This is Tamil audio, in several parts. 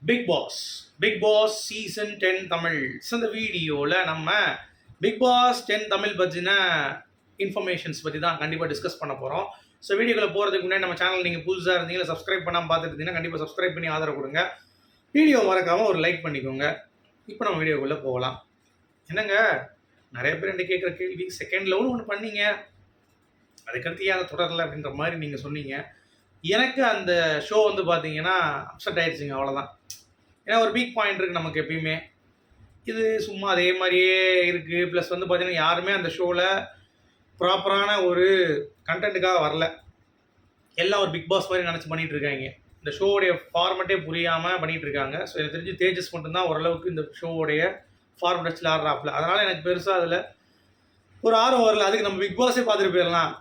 Big Boss season 10 Tamil. இந்த வீடியோவில் நம்ம பிக் பாஸ் 10 தமிழ் பற்றின இன்ஃபர்மேஷன்ஸ் பற்றி தான் கண்டிப்பாக டிஸ்கஸ் பண்ண போகிறோம். ஸோ வீடியோவில் போகிறதுக்கு முன்னாடி நம்ம சேனல் நீங்கள் புதுசாக இருந்தீங்கன்னா சப்ஸ்கிரைப் பண்ணாமல் பார்த்துட்டு இருந்தீங்கன்னா கண்டிப்பாக சப்ஸ்கிரைப் பண்ணி ஆதரவு கொடுங்க. வீடியோ மறக்காமல் ஒரு லைக் பண்ணிக்கோங்க. இப்போ நம்ம வீடியோக்குள்ளே போகலாம். என்னங்க நிறைய பேர் என்ன கேட்குற கேள்வி, செகண்ட் லெவல் ஒன்று பண்ணீங்க, அதுக்கடுத்து ஏன் அதை தொடரலை அப்படின்ற மாதிரி நீங்கள் சொன்னீங்க. எனக்கு அந்த ஷோ வந்து பார்த்தீங்கன்னா அப்செட் ஆயிடுச்சுங்க, அவ்வளோதான். ஏன்னா ஒரு வீக் பாயிண்ட் இருக்குது நமக்கு எப்பயுமே. இது சும்மா அதே மாதிரியே இருக்குது. ப்ளஸ் வந்து பார்த்தீங்கன்னா யாருமே அந்த ஷோவில் ப்ராப்பரான ஒரு கண்டென்ட்டுக்காக வரல. எல்லாம் ஒரு பிக் பாஸ் மாதிரி நினச்சி பண்ணிகிட்டு இருக்காங்க. இந்த ஷோவுடைய ஃபார்மெட்டே புரியாமல் பண்ணிகிட்டு இருக்காங்க. ஸோ எனக்கு தெரிஞ்சு தேஜஸ் மட்டும்தான் ஓரளவுக்கு இந்த ஷோவுடைய ஃபார்மெட் வச்சு ஆடுறாப்புல. அதனால் எனக்கு பெருசாக அதில் ஒரு ஆர்வம் வரல. அதுக்கு நம்ம பிக் பாஸே பார்த்துட்டு போயிடலாம்,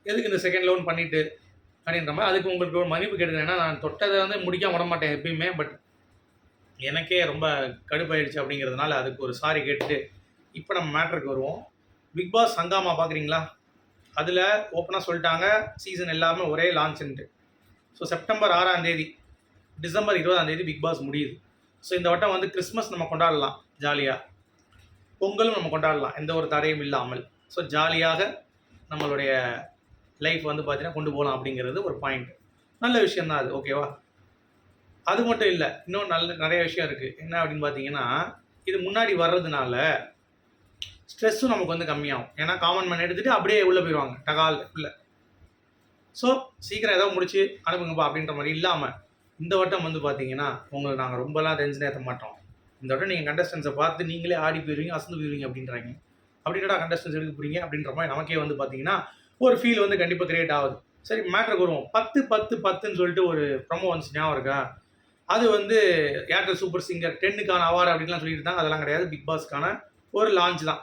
எதுக்கு இந்த செகண்ட் லெவன் பண்ணிவிட்டு அப்படின்ற மாதிரி. அதுக்கு உங்களுக்கு ஒரு மதிப்பு கேட்டுக்கிறேன். ஏன்னா நான் தொட்டதை வந்து முடிக்காம விட மாட்டேன் எப்பயுமே. பட் எனக்கே ரொம்ப கடுப்பாயிடுச்சு அப்படிங்கிறதுனால அதுக்கு ஒரு சாரி கேட்டுட்டு இப்போ நம்ம மேட்ருக்கு வருவோம். பிக் பாஸ் ஹங்காமா பார்க்குறீங்களா? அதில் ஓப்பனாக சொல்லிட்டாங்க சீசன் எல்லாமே ஒரே லான்ச்சுன்ட்டு. ஸோ செப்டம்பர் 6ஆம் தேதி, டிசம்பர் 20ஆம் தேதி பிக் பாஸ் முடியுது. ஸோ இந்த வட்டம் வந்து கிறிஸ்மஸ் நம்ம கொண்டாடலாம் ஜாலியாக, பொங்கலும் நம்ம கொண்டாடலாம் எந்த ஒரு தடையும் இல்லாமல். ஸோ ஜாலியாக நம்மளுடைய லைஃப் வந்து பார்த்தீங்கன்னா கொண்டு போகலாம் அப்படிங்கிறது ஒரு பாயிண்ட். நல்ல விஷயந்தான் அது, ஓகேவா? அது மட்டும் இல்லை, இன்னும் நிறைய விஷயம் இருக்குது. என்ன அப்படின்னு பார்த்தீங்கன்னா, இது முன்னாடி வர்றதுனால ஸ்ட்ரெஸ்ஸும் நமக்கு வந்து கம்மியாகும். ஏன்னா காமன் மேன் எடுத்துகிட்டு அப்படியே உள்ளே போயிடுவாங்க டகால் இல்லை. ஸோ சீக்கிரம் ஏதோ முடிச்சு அனுப்புங்கப்பா அப்படின்ற மாதிரி இல்லாமல் இந்த வட்டம் வந்து பார்த்தீங்கன்னா உங்களை நாங்கள் ரொம்பலாம் டென்ஷன் ஏற்ற மாட்டோம். இந்த வட்டம் நீங்கள் கண்டஸ்டன்ஸை பார்த்து நீங்களே ஆடி போயிடுவீங்க, அசந்து போயிடுவீங்க அப்படின்றாங்க. அப்படின்னா கண்டஸ்டன்ஸ் எடுக்க போகிறீங்க அப்படின்ற மாதிரி நமக்கே வந்து பார்த்தீங்கன்னா ஒரு ஃபீல் வந்து கண்டிப்பாக கிரியேட் ஆகுது. சரி, மேட்ருக்கு வருவோம். 10-10-10ன்னு சொல்லிட்டு ஒரு ப்ரொமோ வந்துச்சு, ஞாபகம் இருக்கா? அது வந்து ஏர்டெல் சூப்பர் சிங்கர் 10க்கான அவார்டு அப்படின்லாம் சொல்லிட்டு இருந்தாங்க. அதெல்லாம் கிடையாது, பிக் பாஸ்க்கான ஒரு லான்ச் தான்.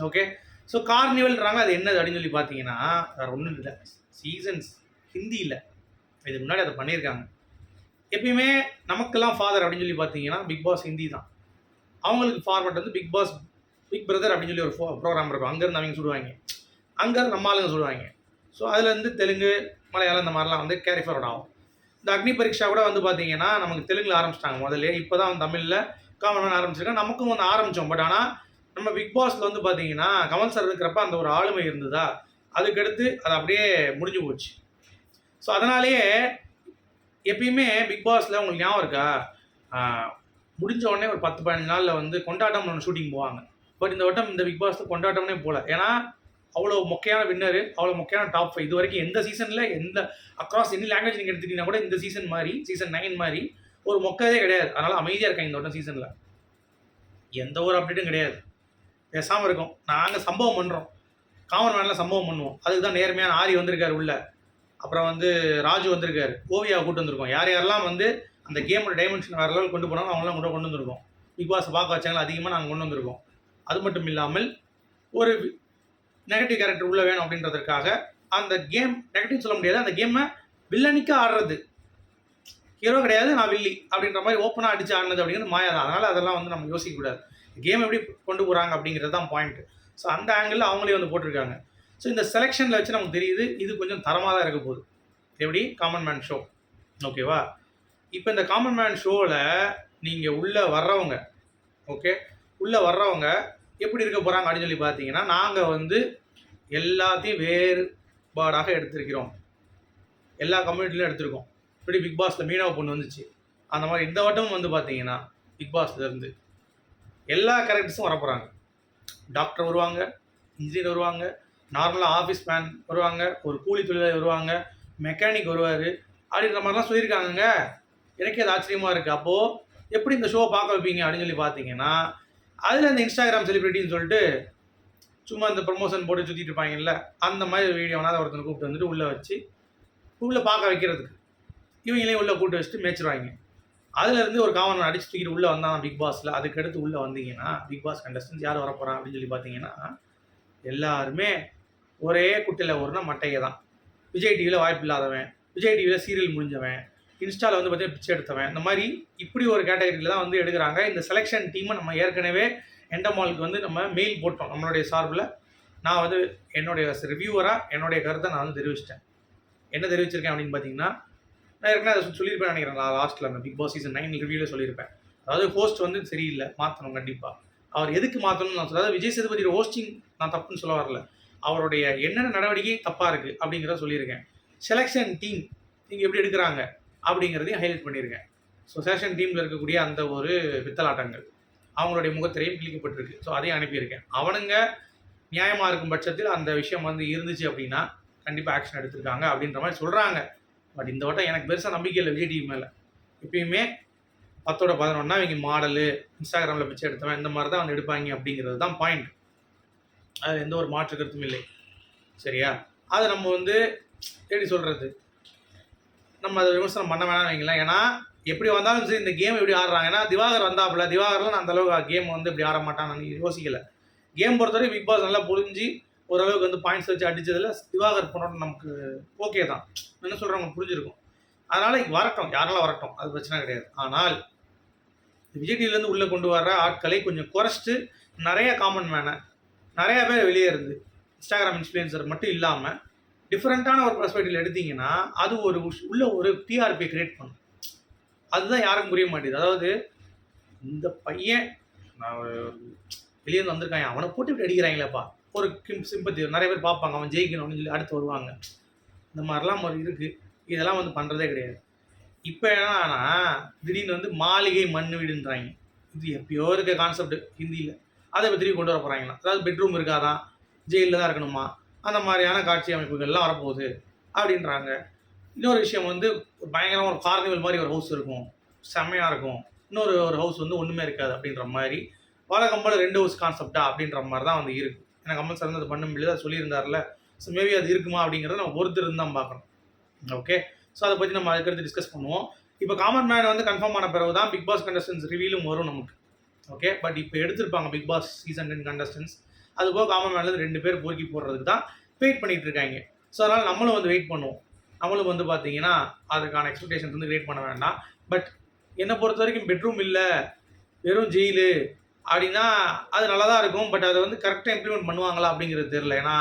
ஓகே, ஸோ கார்னிவல்ன்றாங்க. அது என்னது அப்படின்னு சொல்லி பார்த்தீங்கன்னா வேறு ஒன்றும் இல்லை, சீசன்ஸ் ஹிந்தியில் இதுக்கு முன்னாடி அதை பண்ணியிருக்காங்க. எப்பயுமே நமக்கெல்லாம் ஃபாதர் அப்படின்னு சொல்லி பார்த்தீங்கன்னா பிக் பாஸ் ஹிந்தி தான். அவங்களுக்கு ஃபார்மேட் வந்து பிக் பாஸ் பிக் பிரதர் அப்படின்னு சொல்லி ஒரு ப்ரோக்ராம் இருக்கும். அங்கேருந்து அவங்க சொல்லுவாங்க, அங்கே நம்ம ஆளுங்க சொல்லுவாங்க. ஸோ அதுலேருந்து தெலுங்கு, மலையாளம் இந்த மாதிரிலாம் வந்து கேரி ஃபார்வர்ட் ஆகும். இந்த அக்னி பரீட்சா கூட வந்து பார்த்தீங்கன்னா நமக்கு தெலுங்கில் ஆரம்பிச்சிட்டாங்க முதல்ல. இப்போ தான் வந்து தமிழில் காமன் ஆரம்பிச்சிருக்காங்க. நமக்கும் வந்து ஆரம்பித்தோம். பட் ஆனால் நம்ம பிக் பாஸில் வந்து பார்த்தீங்கன்னா கமல் சார் இருக்கிறப்ப அந்த ஒரு ஆளுமை இருந்ததா, அதுக்கடுத்து அது அப்படியே முடிஞ்சு போச்சு. ஸோ அதனாலேயே எப்பயுமே பிக் பாஸில் உங்களுக்கு ஞாபகம் இருக்கா, முடிஞ்ச உடனே ஒரு 10-15 நாளில் வந்து கொண்டாட்டம் ஒன்று ஷூட்டிங் போவாங்க. பட் இந்த வட்டம் இந்த பிக் பாஸில் கொண்டாட்டம்னே போகல. ஏன்னா அவ்வளோ மொக்கையான வின்னரு, அவ்வளோ மொக்கையான டாப் 5 இது வரைக்கும் எந்த சீசனில் எந்த அக்ராஸ் எனி லாங்குவேஜ் நீங்கள் எடுத்துக்கிட்டீங்கன்னா கூட இந்த சீசன் மாதிரி சீசன் 9 மாதிரி ஒரு மொக்கதே கிடையாது. அதனால் அமைதியாக இருக்காங்க இந்த வட்டம் சீசனில். எந்த ஒரு அப்டேட்டும் கிடையாது, பேசாமல் இருக்கும். நாங்கள் சம்பவம் பண்ணுறோம், காமன் மேனில் சம்பவம் பண்ணுவோம். அதுக்கு தான் நேர்மையான ஆரி வந்திருக்காரு உள்ள, அப்புறம் வந்து ராஜு வந்திருக்காரு, ஓவியாவை கூட்டு வந்திருக்கோம். யார் யாரெல்லாம் வந்து அந்த கேமோட டைமென்ஷன் வேறு லெவல் கொண்டு போனாலும் அவங்களாம் கூட கொண்டு வந்திருக்கோம். பிக் பாஸை பார்க்க வச்சாங்களா அதிகமாக நாங்கள் கொண்டு வந்திருக்கோம். அது மட்டும் இல்லாமல் ஒரு நெகட்டிவ் கேரக்டர் உள்ளே வேணும் அப்படின்றதுக்காக அந்த கேம் நெகட்டிவ் சொல்ல முடியாது, அந்த கேமை வில்லனிக்கு ஆடுறது, ஹீரோ கிடையாது நான் வில்லி அப்படின்ற மாதிரி ஓப்பனாக அடித்து ஆடினது அப்படிங்கிறது மாயா தான். அதனால் அதெல்லாம் வந்து நம்ம யோசிக்கக்கூடாது. கேம் எப்படி கொண்டு போகிறாங்க அப்படிங்கிறது தான் பாயிண்ட்டு. ஸோ அந்த ஆங்கிளில் அவங்களே வந்து போட்டிருக்காங்க. ஸோ இந்த செலெக்ஷனில் வச்சு நமக்கு தெரியுது இது கொஞ்சம் தரமாக தான் இருக்க போகுது. எப்படி காமன் மேன் ஷோ, ஓகேவா? இப்போ இந்த காமன் மேன் ஷோவில் நீங்கள் உள்ளே வர்றவங்க, ஓகே, உள்ளே வர்றவங்க எப்படி இருக்க போகிறாங்க அப்படின்னு சொல்லி பார்த்தீங்கன்னா, நாங்கள் வந்து எல்லாத்தையும் வேறுபாடாக எடுத்திருக்கிறோம், எல்லா கம்யூனிட்டிலையும் எடுத்திருக்கோம். இப்படி பிக் பாஸில் மீனவ பொண்ணு வந்துச்சு, அந்த மாதிரி இந்த வட்டமும் வந்து பார்த்தீங்கன்னா பிக் பாஸ்லேருந்து எல்லா கேரக்டர்ஸும் வரப்போகிறாங்க. டாக்டர் வருவாங்க, இன்ஜினியர் வருவாங்க, நார்மலாக ஆஃபீஸ் மேன் வருவாங்க, ஒரு கூலி தொழிலாளி வருவாங்க, மெக்கானிக் வருவார் அப்படின்ற மாதிரிலாம் சொல்லியிருக்காங்கங்க. எனக்கே அது ஆச்சரியமாக இருக்குது. அப்போது எப்படி இந்த ஷோவை பார்க்க வைப்பீங்க அப்படின்னு சொல்லி பார்த்தீங்கன்னா, அதில் இந்த இன்ஸ்டாகிராம் செலிபிரிட்டின்னு சொல்லிட்டு சும்மா இந்த ப்ரமோஷன் போட்டு சுற்றிட்டு இருப்பாங்கல்ல, அந்த மாதிரி வீடியோனால ஒருத்தனை கூப்பிட்டு வந்துட்டு உள்ளே வச்சு உள்ளே பார்க்க வைக்கிறதுக்கு இவங்களையும் உள்ளே கூப்பிட்டு வச்சுட்டு மேய்ச்சிருவாங்க. அதுலேருந்து ஒரு காமன் அடிச்சு தூக்கிட்டு உள்ளே வந்தான் பிக் பாஸில். அதுக்கடுத்து உள்ளே வந்தீங்கன்னா பிக் பாஸ் கண்டஸ்டன்ஸ் யார் வரப்போகிறான் அப்படின்னு சொல்லி பார்த்தீங்கன்னா எல்லாருமே ஒரே குட்டையில் ஒருனா மட்டையை தான். விஜய் டிவியில் வாய்ப்பு இல்லாதவன், விஜய் டிவியில் சீரியல் முடிஞ்சவன், இன்ஸ்டாவில் வந்து பார்த்தீங்கன்னா பிச்சை எடுத்தவன், இந்த மாதிரி இப்படி ஒரு கேட்டகரியில் தான் வந்து எடுக்கிறாங்க. இந்த செலெக்ஷன் டீமை நம்ம ஏற்கனவே எண்டமாலுக்கு வந்து நம்ம மெயில் போட்டோம் நம்மளுடைய சார்பில். நான் வந்து என்னுடைய ரிவ்யூவராக என்னுடைய கருத்தை நான் வந்து தெரிவிச்சிட்டேன். என்ன தெரிவிச்சிருக்கேன் அப்படின்னு பார்த்தீங்கன்னா, நான் ஏற்கனவே அதை சொல்லியிருப்பேன் நினைக்கிறேன். நான் லாஸ்ட்டில் அந்த பிக் பாஸ் சீசன் 9 ரிவ்யூவில் சொல்லியிருப்பேன். அதாவது ஹோஸ்ட் வந்து சரியில்லை, மாற்றணும் கண்டிப்பாக. அவர் எதுக்கு மாற்றணும்னு நான் அதாவது விஜய் சேதுபதியோட ஹோஸ்டிங் நான் தப்புன்னு சொல்ல வரல. அவருடைய என்னென்ன நடவடிக்கை தப்பாக இருக்குது அப்படிங்கிறத சொல்லியிருக்கேன். செலெக்ஷன் டீம் நீங்கள் எப்படி எடுக்கிறாங்க அப்படிங்கிறதையும் ஹைலைட் பண்ணியிருக்கேன். ஸோ செலெக்ஷன் டீமில் இருக்கக்கூடிய அந்த ஒரு பித்தலாட்டங்கள் அவங்களுடைய முகத்திரையும் கிழிக்கப்பட்டிருக்கு. ஸோ அதையும் அனுப்பியிருக்கேன். அவனுங்க நியாயமாக இருக்கும் பட்சத்தில் அந்த விஷயம் வந்து இருந்துச்சு அப்படின்னா கண்டிப்பாக ஆக்ஷன் எடுத்திருக்காங்க அப்படின்ற மாதிரி சொல்கிறாங்க. பட் இந்த வட்டம் எனக்கு பெருசாக நம்பிக்கை இல்லை விஜய் டிவி மேலே. எப்பயுமே 10ஓட 11னா இவங்க மாடலு, இன்ஸ்டாகிராமில் பிச்சை எடுத்தவன் இந்த மாதிரி தான் வந்து எடுப்பாங்க அப்படிங்கிறது தான் பாயிண்ட். அது எந்த ஒரு மாற்று கருத்தும் இல்லை. சரியா? அதை நம்ம வந்து எப்படி சொல்கிறது, நம்ம அதை விமர்சனம் பண்ண வேணாம்னு வைங்களேன். ஏன்னா எப்படி வந்தாலும் சரி இந்த கேம் எப்படி ஆடுறாங்க. ஏன்னா திவாகர் வந்தாப்புல, திவாகர்லாம் நான் அந்தளவுக்கு கேம் வந்து இப்படி ஆட மாட்டான்னு யோசிக்கலை. கேம் பொறுத்தவரை பிக் பாஸ் நல்லா புரிஞ்சு ஓரளவுக்கு வந்து பாயிண்ட்ஸ் வச்சு அடித்ததில் திவாகர் பண்ணோட நமக்கு ஓகே தான். என்ன சொல்கிறவங்க புரிஞ்சிருக்கும். அதனால் வரட்டும், யாரெல்லாம் வரட்டும், அது பிரச்சனை கிடையாது. ஆனால் விஜய் டிவிலேருந்து உள்ளே கொண்டு வர்ற ஆட்களை கொஞ்சம் குறைச்சிட்டு நிறைய காமன் மேனை நிறையா பேர் வெளியே இருந்து இன்ஸ்டாகிராம் இன்ஃப்ளூயன்சர் மட்டும் இல்லாமல் டிஃப்ரெண்ட்டான ஒரு பர்ஸ்பெக்டிவ் எடுத்திங்கன்னா அது ஒரு உள்ள ஒரு டிஆர்பியை கிரியேட் பண்ணும். அதுதான் யாருக்கும் புரிய மாட்டேது. அதாவது இந்த பையன் நான் வெளியே வந்திருக்காங்க, அவனை போட்டு இப்படி அடிக்கிறாங்களேப்பா, ஒரு சிம்பத்தி நிறைய பேர் பார்ப்பாங்க, அவன் ஜெயிக்கணும்னு சொல்லி அடுத்து வருவாங்க. இந்த மாதிரிலாம் ஒரு இருக்குது. இதெல்லாம் வந்து பண்ணுறதே கிடையாது. இப்போ என்னன்னா திடீர்னு வந்து மாளிகை மண் வீடுன்றாங்க. இது எப்பயோ இருக்க கான்செப்ட் ஹிந்தியில். அதை இப்போ திரும்பி கொண்டு வர போகிறாங்களா? அதாவது பெட்ரூம் இருக்காதான், ஜெயிலில் தான் இருக்கணுமா, அந்த மாதிரியான காட்சி அமைப்புகள்லாம் வரப்போகுது அப்படின்றாங்க. இன்னொரு விஷயம் வந்து பயங்கரமாக ஒரு கார்னிவல் மாதிரி ஒரு ஹவுஸ் இருக்கும், செம்மையாக இருக்கும். இன்னொரு ஹவுஸ் வந்து ஒன்றுமே இருக்காது அப்படின்ற மாதிரி கம்பல் 2 ஹவுஸ் கான்செப்டா அப்படின்ற மாதிரி தான் வந்து இருக்குது. எனக்கு கமல் சார் வந்து அது பண்ண முடியல, அதை சொல்லியிருந்தார்ல. ஸோ மேபி அது இருக்குமா அப்படிங்கிறத நம்ம ஒருத்தர் தான் பார்க்கணும். ஓகே, ஸோ அதை பற்றி நம்ம அதுக்கடுத்து டிஸ்கஸ் பண்ணுவோம். இப்போ காமன் மேன் வந்து கன்ஃபார்ம் ஆன பிறகு தான் பிக் பாஸ் கண்டஸ்டன்ஸ் ரிவீலும் வரும் நமக்கு. ஓகே, பட் இப்போ எடுத்திருப்பாங்க பிக் பாஸ் சீசன் 10 கண்டஸ்டன்ஸ். அதுபோக காமன் மேன்லேருந்து 2 பேர் பொறுக்கி போடுறதுக்கு தான் வெயிட் பண்ணிகிட்டு இருக்காங்க. ஸோ அதனால் நம்மளும் வந்து வெயிட் பண்ணுவோம். நம்மளும் வந்து பார்த்தீங்கன்னா அதுக்கான எக்ஸ்பெக்டேஷன்ஸ் வந்து கிரியேட் பண்ண வேண்டாம். பட் என்னை பொறுத்த வரைக்கும் பெட்ரூம் இல்லை, வெறும் ஜெயிலு அப்படின்னா அது நல்லா தான் இருக்கும். பட் அதை வந்து கரெக்டாக இம்ப்ளிமெண்ட் பண்ணுவாங்களா அப்படிங்கிறது தெரில. ஏன்னா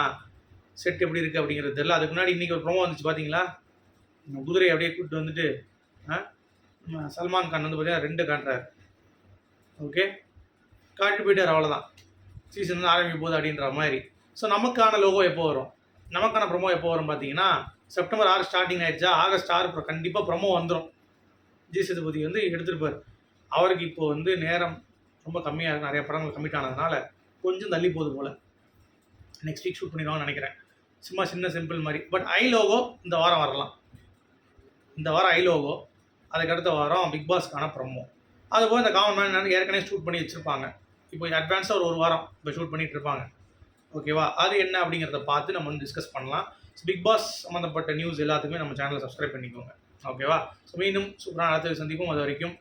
செட் எப்படி இருக்குது அப்படிங்கிறது தெரில. அதுக்கு முன்னாடி இன்றைக்கி ஒரு ப்ரோமோ வந்துச்சு பார்த்தீங்களா, குதிரையை அப்படியே கூப்பிட்டு வந்துட்டு சல்மான் கான் வந்து பார்த்தீங்கன்னா 2 காட்டுறாரு. ஓகே, காட்டிட்டு போயிட்டார், அவ்வளோதான், சீசன் வந்து ஆரம்பிக்க போகுது அப்படின்ற மாதிரி. ஸோ நமக்கான லோகோ எப்போ வரும், நமக்கான ப்ரொமோ எப்போ வரும் பார்த்தீங்கன்னா செப்டம்பர் 6 ஸ்டார்டிங் ஆகிடுச்சா, ஆகஸ்ட் 6 கண்டிப்பாக ப்ரொமோ வந்துடும். விஜய் சேதுபதி வந்து எடுத்துருப்பார். அவருக்கு இப்போது வந்து நேரம் ரொம்ப கம்மியாக இருக்குது, நிறைய படங்கள் கம்மிட் ஆனதுனால கொஞ்சம் தள்ளி போகுது போல். நெக்ஸ்ட் வீக் ஷூட் பண்ணிடுவாங்கன்னு நினைக்கிறேன். சும்மா சின்ன சிம்பிள் மாதிரி. பட் ஐ லோகோ இந்த வாரம் வரலாம். இந்த வாரம் ஐ லோகோ, அதுக்கடுத்த வாரம் பிக் பாஸ்க்கான ப்ரொமோ. அதுபோல் இந்த காமன் மேன் ஏற்கனவே ஷூட் பண்ணி வச்சுருப்பாங்க. இப்போ அட்வான்ஸாக ஒரு வாரம் இப்போ ஷூட் பண்ணிகிட்டு இருப்பாங்க. ஓகேவா, அது என்ன அப்படிங்கிறத பார்த்து நம்ம வந்து டிஸ்கஸ் பண்ணலாம். பிக் பாஸ் சம்மந்தப்பட்ட நியூஸ் எல்லாத்துக்குமே நம்ம சேனலை சப்ஸ்கிரைப் பண்ணிக்கோங்க. ஓகேவா, ஸோ மீண்டும் சூப்பரான அடுத்த சந்திப்போம். அது வரைக்கும்